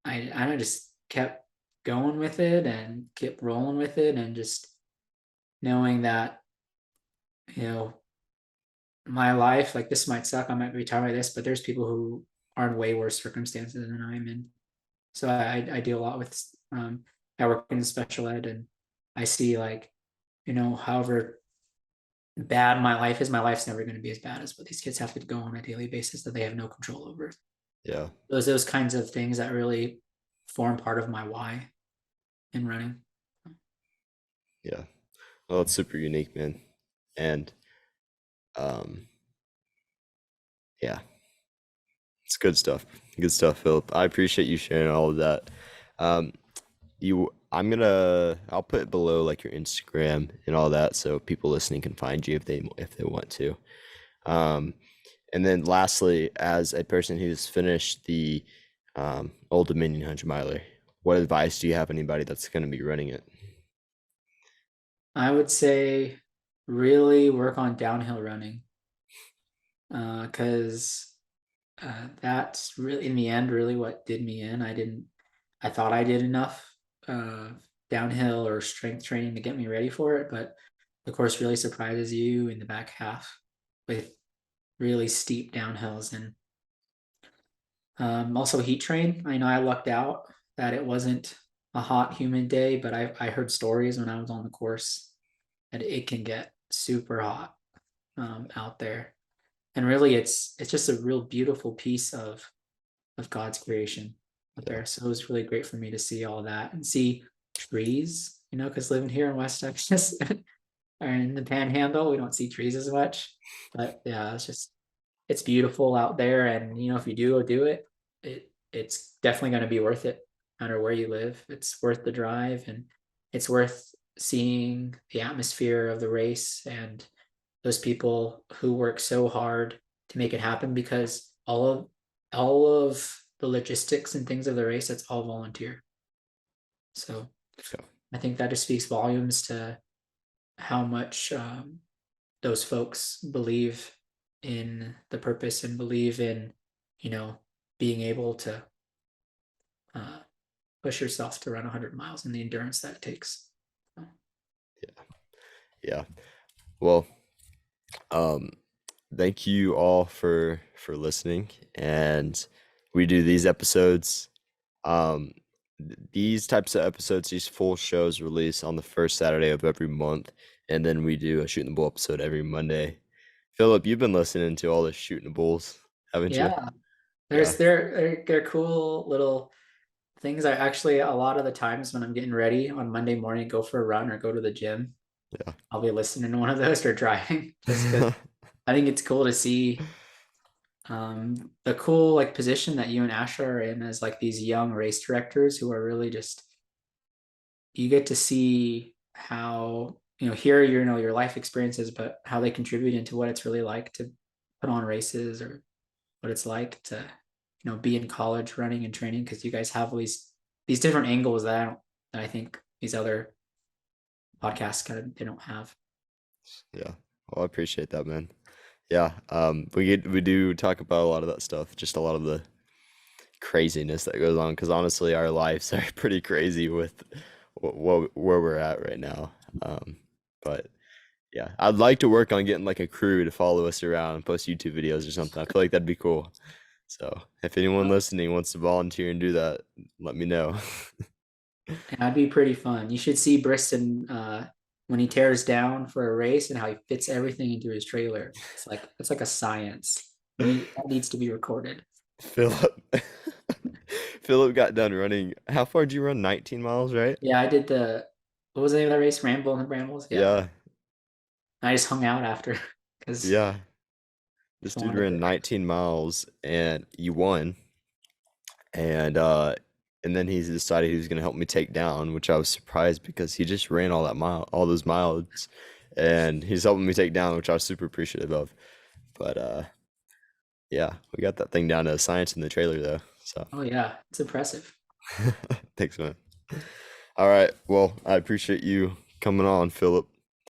I just kept going with it and kept rolling with it and just knowing that you know my life, like this might suck, I might retire like this, but there's people who are in way worse circumstances than I'm in. So I deal a lot with I work in special ed and I see like, however bad my life's never going to be as bad as what these kids have to go on a daily basis that they have no control over. Yeah. Those kinds of things that really form part of my why in running. Yeah. Well, it's super unique, man. And um, yeah, it's good stuff. Good stuff, Philip. I appreciate you sharing all of that. Um, I'll put it below like your Instagram and all that, so people listening can find you if they want to. Um, and then lastly, as a person who's finished the Old Dominion 100 miler, what advice do you have anybody that's going to be running it? I would say really work on downhill running because that's really in the end really what did me in. I thought I did enough uh, downhill or strength training to get me ready for it, but the course really surprises you in the back half with really steep downhills and also heat train. I know I lucked out that it wasn't a hot, humid day, but I heard stories when I was on the course that it can get super hot out there. And really, it's just a real beautiful piece of God's creation up Yeah, there. So it was really great for me to see all that and see trees. Because living here in West Texas or in the Panhandle, we don't see trees as much. But yeah, it's beautiful out there, and if you do it, it's definitely going to be worth it, no matter where you live. It's worth the drive, and it's worth seeing the atmosphere of the race and those people who work so hard to make it happen because all of the logistics and things of the race, that's all volunteer. So yeah, I think that just speaks volumes to how much those folks believe in the purpose and believe in you know being able to uh, push yourself to run 100 miles and the endurance that it takes. yeah. Well, um, thank you all for listening, and we do these episodes. Um, these types of episodes, these full shows release on the first Saturday of every month, and then we do a shooting the bull episode every Monday. Philip, you've been listening to all the shooting the bulls, haven't you? Yeah, Yeah, they're cool little things. I actually, a lot of the times when I'm getting ready on Monday morning, go for a run or go to the gym, I'll be listening to one of those or driving just because yeah, I think it's cool to see the cool like position that you and Asha are in as like these young race directors who are really just you get to see how here your life experiences, but how they contribute into what it's really like to put on races or what it's like to be in college running and training because you guys have all these different angles that I think these other podcasts kind of they don't have. yeah. Well, I appreciate that, man. Yeah, we do talk about a lot of that stuff, just a lot of the craziness that goes on. Because honestly, our lives are pretty crazy with where we're at right now. But yeah, I'd like to work on getting like a crew to follow us around and post YouTube videos or something. I feel like that'd be cool. So if anyone listening wants to volunteer and do that, let me know. And that'd be pretty fun. You should see Briston when he tears down for a race and how he fits everything into his trailer. It's like a science. That needs to be recorded. Philip, Philip got done running. How far did you run? 19 miles, right? Yeah, I did what was the name of that race? Ramble and Brambles. Yeah, Yeah, I just hung out after because yeah. This I dude wanted ran to. 19 miles and you won. And and then he decided he was gonna help me take down, which I was surprised because he just ran all those miles, and he's helping me take down, which I was super appreciative of. But Yeah, we got that thing down to science in the trailer though. So Oh yeah, it's impressive. thanks, man. All right. Well, I appreciate you coming on, Philip.